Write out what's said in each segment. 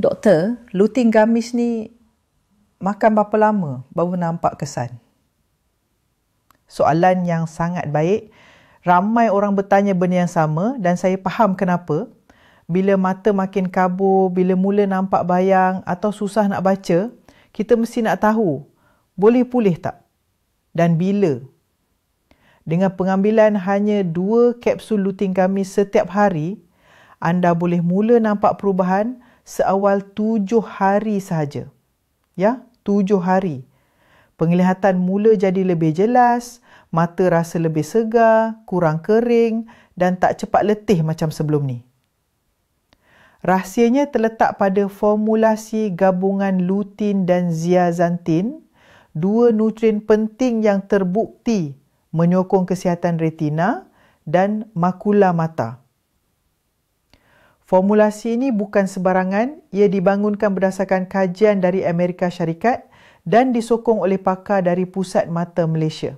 Doktor, lutein gamis ni makan berapa lama baru nampak kesan? Soalan yang sangat baik. Ramai orang bertanya benda yang sama dan saya faham kenapa. Bila mata makin kabur, bila mula nampak bayang atau susah nak baca, kita mesti nak tahu, boleh pulih tak? Dan bila? Dengan pengambilan hanya 2 kapsul lutein gamis setiap hari, anda boleh mula nampak perubahan seawal 7 hari sahaja. Ya, 7 hari. Penglihatan mula jadi lebih jelas, mata rasa lebih segar, kurang kering dan tak cepat letih macam sebelum ni. Rahsianya terletak pada formulasi gabungan lutein dan zeaxanthin, 2 nutrien penting yang terbukti menyokong kesihatan retina dan makula mata. Formulasi ini bukan sebarangan, ia dibangunkan berdasarkan kajian dari Amerika Syarikat dan disokong oleh pakar dari Pusat Mata Malaysia.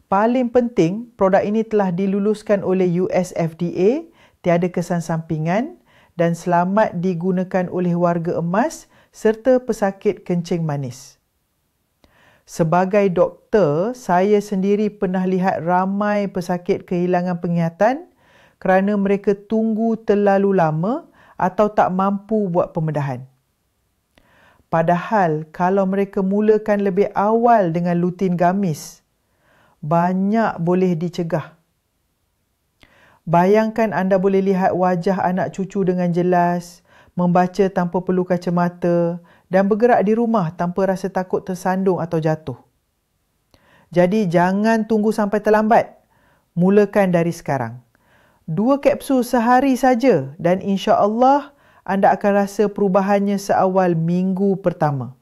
Paling penting, produk ini telah diluluskan oleh US FDA, tiada kesan sampingan dan selamat digunakan oleh warga emas serta pesakit kencing manis. Sebagai doktor, saya sendiri pernah lihat ramai pesakit kehilangan penglihatan kerana mereka tunggu terlalu lama atau tak mampu buat pembedahan. Padahal kalau mereka mulakan lebih awal dengan lutein gamis, banyak boleh dicegah. Bayangkan anda boleh lihat wajah anak cucu dengan jelas, membaca tanpa perlu kacamata dan bergerak di rumah tanpa rasa takut tersandung atau jatuh. Jadi jangan tunggu sampai terlambat. Mulakan dari sekarang. 2 kapsul sehari saja dan insya-Allah anda akan rasa perubahannya seawal minggu pertama.